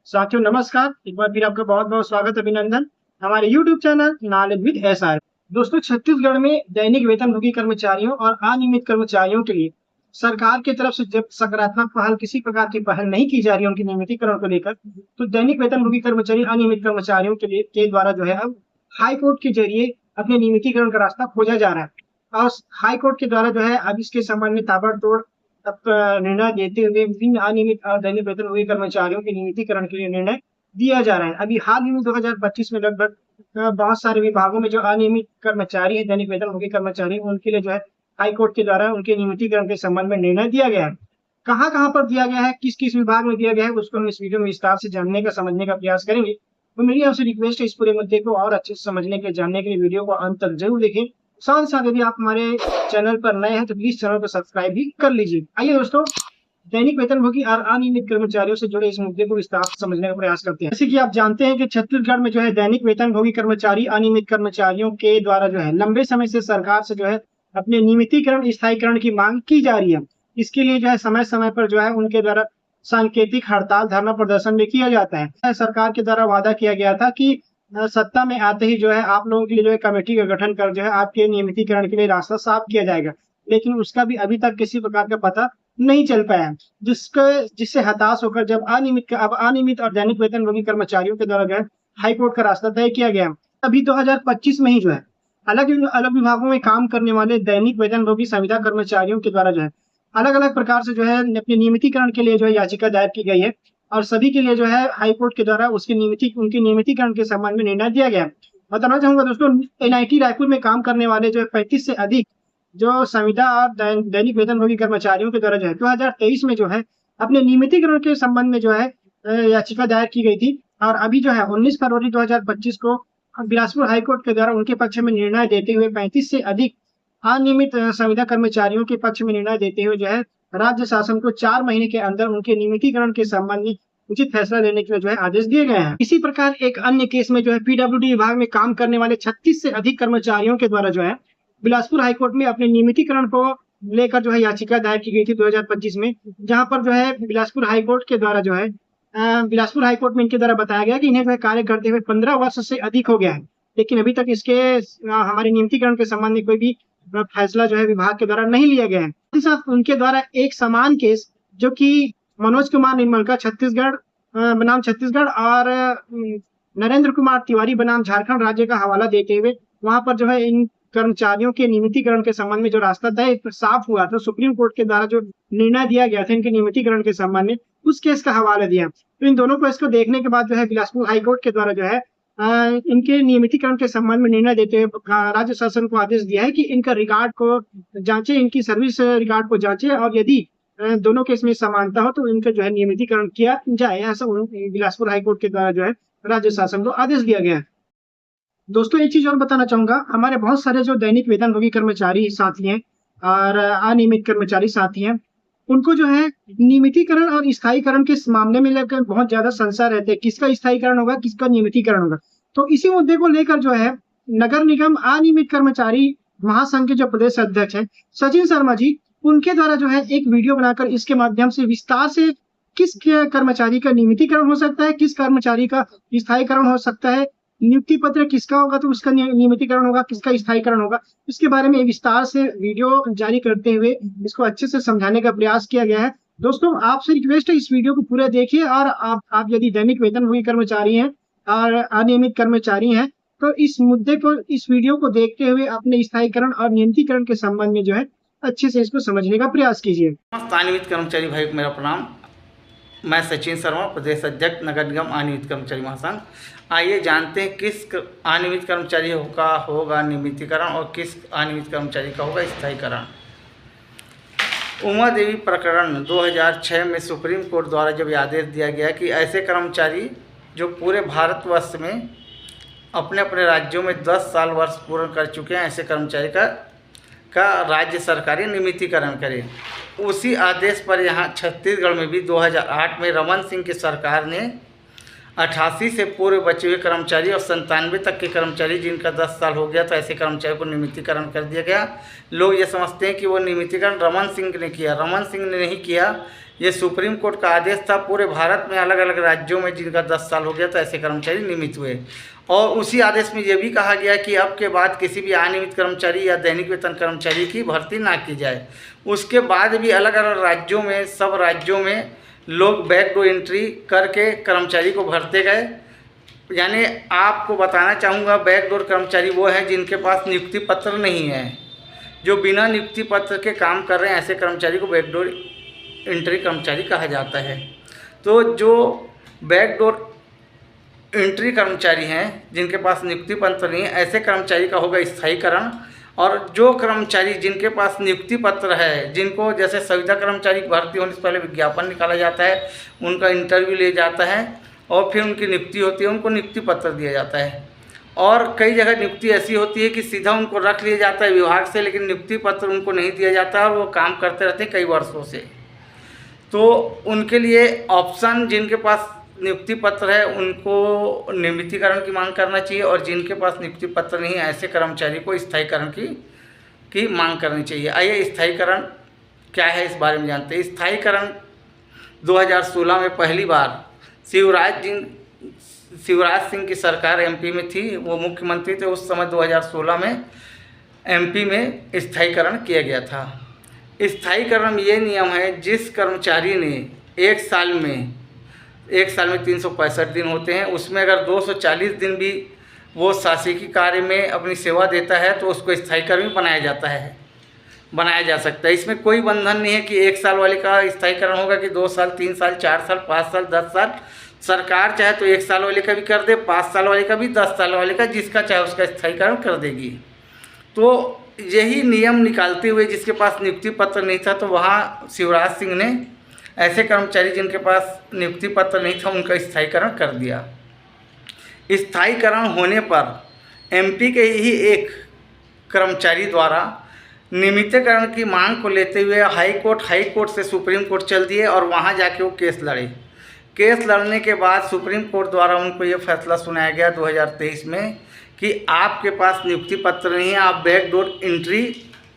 साथियों नमस्कार, एक बार फिर आपका बहुत-बहुत स्वागत अभिनंदन हमारे YouTube channel knowledge with SR. दोस्तों छत्तीसगढ़ में दैनिक वेतनभोगी कर्मचारियों और अनियमित कर्मचारियों के लिए सरकार की तरफ से जब सकारात्मक पहल किसी प्रकार की पहल नहीं की जा रही है उनके नियमितीकरण को लेकर, तो दैनिक वेतनभोगी कर्मचारी अनियमित कर्मचारियों के द्वारा जो है अब हाई कोर्ट के जरिए अपने नियमितीकरण का रास्ता खोजा जा रहा है। और हाई कोर्ट के द्वारा जो है अब इसके संबंध में ताबड़तोड़ निर्णय देते हुए विभिन्न अनियमित और दैनिक वेतनभोगी कर्मचारियों के नियमितीकरण के लिए निर्णय दिया जा रहा है। अभी हाल ही में 2025 में लगभग बहुत सारे विभागों में जो अनियमित कर्मचारी है, दैनिक वेतनभोगी कर्मचारी, उनके लिए जो है हाई कोर्ट के द्वारा उनके नियमितीकरण के संबंध में निर्णय दिया गया है। कहाँ-कहाँ पर दिया गया है, किस-किस विभाग में दिया गया है, उसको हम इस वीडियो में विस्तार से जानने का, समझने का प्रयास करेंगे। तो मेरी आपसे रिक्वेस्ट है इस पूरे मुद्दे को और अच्छे से समझने के लिए, जानने के लिए वीडियो को अंत तक जरूर देखें। साथ ही साथ यदि आप हमारे चैनल पर नए हैं तो प्लीज चैनल को सब्सक्राइब भी कर लीजिए। आइए दोस्तों, दैनिक वेतनभोगी और अनियमित कर्मचारियों से जुड़े इस मुद्दे को विस्तार से समझने का प्रयास करते हैं। जैसे कि आप जानते हैं कि छत्तीसगढ़ में जो है दैनिक वेतनभोगी कर्मचारी अनियमित कर्मचारियों के द्वारा जो है लंबे समय से सरकार से जो है अपने नियमितीकरण स्थायीकरण की मांग की जा रही है। इसके लिए जो है समय समय पर जो है उनके द्वारा सांकेतिक हड़ताल, धरना प्रदर्शन भी किया जाता है। सरकार के द्वारा वादा किया गया था कि सत्ता में आते ही जो है आप लोगों के लिए जो है कमेटी का गठन कर जो है आपके नियमितीकरण के लिए रास्ता साफ किया जाएगा, लेकिन उसका भी अभी तक किसी प्रकार का पता नहीं चल पाया, जिससे हताश होकर जब अनियमित और दैनिक वेतनभोगी कर्मचारियों के द्वारा जो है हाईकोर्ट का रास्ता तय किया गया। अभी 2025 में ही जो है अलग अलग विभागों में काम करने वाले दैनिक वेतनभोगी संविदा कर्मचारियों के द्वारा जो है अलग अलग प्रकार से जो है अपने नियमितीकरण के लिए जो है याचिका दायर की गई है और सभी के लिए जो है हाईकोर्ट के द्वारा उनके नियमितीकरण के संबंध में निर्णय दिया गया। बताना चाहूंगा दोस्तों, एनआईटी रायपुर में काम करने वाले जो 35 से अधिक जो संविदा और दैनिक वेतनभोगी कर्मचारियों के द्वारा जो है 2023 में जो है अपने नियमितीकरण के संबंध में जो है याचिका दायर की गई थी और अभी जो है 19 फरवरी 2025 को बिलासपुर हाईकोर्ट के द्वारा उनके पक्ष में निर्णय देते हुए 35 से अधिक अनियमित संविदा कर्मचारियों के पक्ष में निर्णय देते हुए जो है राज्य शासन को 4 महीने के अंदर उनके नियमितीकरण के संबंध में उचित फैसला लेने के लिए जो है आदेश दिए गए हैं। इसी प्रकार एक अन्य केस में जो है पीडब्ल्यूडी विभाग में काम करने वाले 36 से अधिक कर्मचारियों के द्वारा जो है बिलासपुर हाईकोर्ट में अपने नियमितीकरण को लेकर जो है याचिका दायर की गई थी 2025 में, जहां पर जो है बिलासपुर हाईकोर्ट के द्वारा जो है बिलासपुर हाईकोर्ट में इनके द्वारा बताया गया कि इन्हें जो है कार्य करते हुए 15 वर्ष से अधिक हो गया है, लेकिन अभी तक इसके हमारे नियमितीकरण के संबंध में कोई भी फैसला जो है विभाग के द्वारा नहीं लिया गया है। साथ उनके द्वारा एक समान केस जो कि मनोज कुमार निर्मल का छत्तीसगढ़ बनाम छत्तीसगढ़ और नरेंद्र कुमार तिवारी बनाम झारखंड राज्य का हवाला देते हुए वहां पर जो है इन कर्मचारियों के नियमितीकरण के संबंध में जो रास्ता तय साफ हुआ था, सुप्रीम कोर्ट के द्वारा जो निर्णय दिया गया था इनके नियमितीकरण के संबंध में, उस केस का हवाला दिया। तो इन दोनों को इसको देखने के बाद जो है बिलासपुर हाईकोर्ट के द्वारा जो है इनके नियमितीकरण के संबंध में निर्णय देते हुए राज्य शासन को आदेश दिया है कि इनका रिकॉर्ड को जांचे, इनकी सर्विस रिकॉर्ड को जांचे और यदि दोनों केस में समानता हो तो इनका जो है नियमितीकरण किया जाए। ऐसा बिलासपुर हाईकोर्ट के द्वारा जो है राज्य शासन को आदेश दिया गया है। दोस्तों एक चीज और बताना चाहूंगा, हमारे बहुत सारे जो दैनिक वेतनभोगी कर्मचारी साथी हैं और अनियमित कर्मचारी साथी हैं, उनको जो है नियमितीकरण और स्थायीकरण के मामले में लेकर बहुत ज्यादा संशय रहते हैं, किसका स्थायीकरण होगा, किसका नियमितीकरण होगा। तो इसी मुद्दे को लेकर जो है नगर निगम अनियमित कर्मचारी महासंघ के जो प्रदेश अध्यक्ष हैं सचिन शर्मा जी, उनके द्वारा जो है एक वीडियो बनाकर इसके माध्यम से विस्तार से किस कर्मचारी का नियमितीकरण हो सकता है, किस कर्मचारी का स्थायीकरण हो सकता है, नियुक्ति पत्र किसका होगा तो उसका नियमितीकरण होगा, किसका स्थायीकरण होगा, इसके बारे में विस्तार से वीडियो जारी करते हुए इसको अच्छे से समझाने का प्रयास किया गया है। दोस्तों आपसे रिक्वेस्ट है इस वीडियो को पूरा देखिए और आप यदि दैनिक वेतनभोगी कर्मचारी हैं और अनियमित कर्मचारी हैं तो इस मुद्दे को, इस वीडियो को देखते हुए अपने स्थायीकरण और नियमितीकरण के संबंध में जो है अच्छे से इसको समझने का प्रयास कीजिए। अनियमित कर्मचारी भाई को मेरा प्रणाम। मैं सचिन शर्मा, प्रदेश अध्यक्ष नगर निगम अनियमित कर्मचारी महासंघ। आइए जानते हैं किस अनियमित कर्मचारी का होगा नियमितीकरण और किस अनियमित कर्मचारी का होगा स्थायीकरण। उमा देवी प्रकरण 2006 में सुप्रीम कोर्ट द्वारा जब आदेश दिया गया कि ऐसे कर्मचारी जो पूरे भारतवर्ष में अपने अपने राज्यों में 10 साल वर्ष पूर्ण कर चुके हैं, ऐसे कर्मचारी का राज्य सरकारी नियमितीकरण करे। उसी आदेश पर यहाँ छत्तीसगढ़ में भी 2008 में रमन सिंह की सरकार ने 88 से पूर्व बचे हुए कर्मचारी और 97 तक के कर्मचारी जिनका 10 साल हो गया तो ऐसे कर्मचारियों को नियमितीकरण कर दिया गया। लोग ये समझते हैं कि वो नियमितीकरण रमन सिंह ने किया। रमन सिंह ने नहीं किया, ये सुप्रीम कोर्ट का आदेश था। पूरे भारत में अलग अलग राज्यों में जिनका 10 साल हो गया तो ऐसे कर्मचारी नियमित हुए और उसी आदेश में ये भी कहा गया कि अब के बाद किसी भी अनियमित कर्मचारी या दैनिक वेतन कर्मचारी की भर्ती ना की जाए। उसके बाद भी अलग अलग राज्यों में, सब राज्यों में लोग बैकडोर एंट्री करके कर्मचारी को भरते गए। यानी आपको बताना चाहूँगा, बैकडोर कर्मचारी वो हैं जिनके पास नियुक्ति पत्र नहीं है, जो बिना नियुक्ति पत्र के काम कर रहे हैं, ऐसे कर्मचारी को बैकडोर एंट्री कर्मचारी कहा जाता है। तो जो बैकडोर एंट्री कर्मचारी हैं जिनके पास नियुक्ति पत्र नहीं है, ऐसे कर्मचारी का होगा स्थायीकरण। और जो कर्मचारी जिनके पास नियुक्ति पत्र है, जिनको जैसे संविदा कर्मचारी की भर्ती होने से पहले विज्ञापन निकाला जाता है, उनका इंटरव्यू लिया जाता है और फिर उनकी नियुक्ति होती है, उनको नियुक्ति पत्र दिया जाता है। और कई जगह नियुक्ति ऐसी होती है कि सीधा उनको रख लिया जाता है विभाग से, लेकिन नियुक्ति पत्र उनको नहीं दिया जाता और वो काम करते रहते हैं कई वर्षों से। तो उनके लिए ऑप्शन, जिनके पास नियुक्ति पत्र है उनको नियमितीकरण की मांग करना चाहिए और जिनके पास नियुक्ति पत्र नहीं है ऐसे कर्मचारी को स्थायीकरण की मांग करनी चाहिए। आइए स्थायीकरण क्या है इस बारे में जानते हैं। स्थायीकरण 2016 में पहली बार शिवराज सिंह की सरकार एमपी में थी, वो मुख्यमंत्री थे उस समय। 2016 में एमपी में स्थायीकरण किया गया था। स्थायीकरण में ये नियम है, जिस कर्मचारी ने एक साल में 365 दिन होते हैं, उसमें अगर 240 दिन भी वो शासकीय कार्य में अपनी सेवा देता है तो उसको स्थायीकरण बनाया जा सकता है। इसमें कोई बंधन नहीं है कि 1 साल वाले का स्थायीकरण होगा कि 2 साल, 3 साल, 4 साल, 5 साल, 10 साल। सरकार चाहे तो 1 साल वाले का भी कर दे, 5 साल वाले का भी, 10 साल वाले का, जिसका चाहे उसका स्थायीकरण कर देगी। तो यही नियम निकालते हुए जिसके पास नियुक्ति पत्र नहीं था, तो वहाँ शिवराज सिंह ने ऐसे कर्मचारी जिनके पास नियुक्ति पत्र नहीं था उनका स्थायीकरण कर दिया। स्थायीकरण होने पर एमपी के ही एक कर्मचारी द्वारा नियमितीकरण की मांग को लेते हुए हाई कोर्ट से सुप्रीम कोर्ट चल दिए और वहां जाके वो केस लड़े। केस लड़ने के बाद सुप्रीम कोर्ट द्वारा उनको ये फैसला सुनाया गया 2023 में कि आपके पास नियुक्ति पत्र नहीं है, आप बैकडोर एंट्री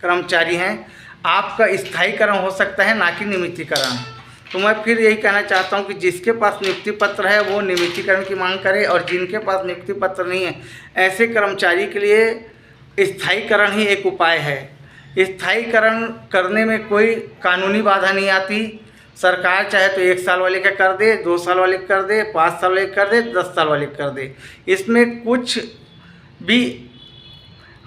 कर्मचारी हैं, आपका स्थायीकरण हो सकता है, ना कि नियमितीकरण। तो मैं फिर यही कहना चाहता हूं कि जिसके पास नियुक्ति पत्र है वो नियमितीकरण की मांग करे और जिनके पास नियुक्ति पत्र नहीं है ऐसे कर्मचारी के लिए स्थायीकरण ही एक उपाय है। स्थायीकरण करने में कोई कानूनी बाधा नहीं आती। सरकार चाहे तो 1 साल वाले का कर दे, 2 साल वाले का कर दे, 5 साल वाले का कर दे, 10 साल वाले का कर दे। इसमें कुछ भी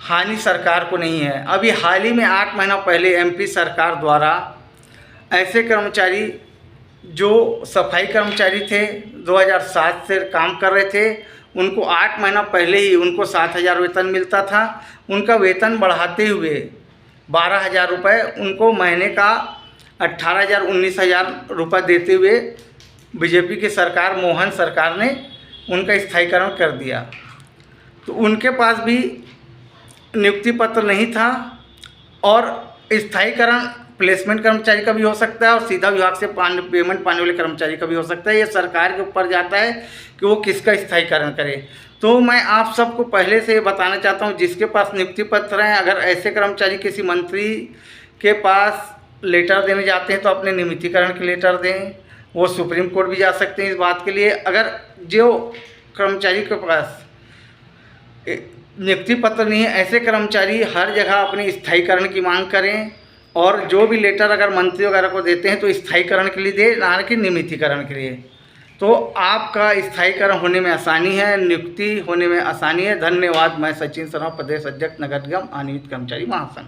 हानि सरकार को नहीं है। अभी हाल ही में 8 महीना पहले एमपी सरकार द्वारा ऐसे कर्मचारी जो सफाई कर्मचारी थे 2007 से काम कर रहे थे, उनको 8 महीना पहले ही उनको 7,000 वेतन मिलता था। उनका वेतन बढ़ाते हुए 12,000 रुपये, उनको महीने का 18,000 19,000 रुपये देते हुए बीजेपी की सरकार, मोहन सरकार ने उनका स्थायीकरण कर दिया। तो उनके पास भी नियुक्ति पत्र नहीं था और स्थायीकरण प्लेसमेंट कर्मचारी का भी हो सकता है और सीधा विभाग से पेमेंट पाने वाले कर्मचारी का भी हो सकता है। ये सरकार के ऊपर जाता है कि वो किसका स्थायीकरण करे। तो मैं आप सबको पहले से ये बताना चाहता हूँ, जिसके पास नियुक्ति पत्र हैं, अगर ऐसे कर्मचारी किसी मंत्री के पास लेटर देने जाते हैं तो अपने नियमितीकरण के लेटर दें। वो सुप्रीम कोर्ट भी जा सकते हैं इस बात के लिए। अगर जो कर्मचारी के पास नियुक्ति पत्र नहीं है ऐसे कर्मचारी हर जगह अपने स्थायीकरण की मांग करें और जो भी लेटर अगर मंत्री वगैरह को देते हैं तो स्थायीकरण के लिए दे, ना कि नियमितीकरण के लिए। तो आपका स्थायीकरण होने में आसानी है, नियुक्ति होने में आसानी है। धन्यवाद। मैं सचिन शर्मा, प्रदेश अध्यक्ष नगर निगम अनियमित कर्मचारी महासंघ।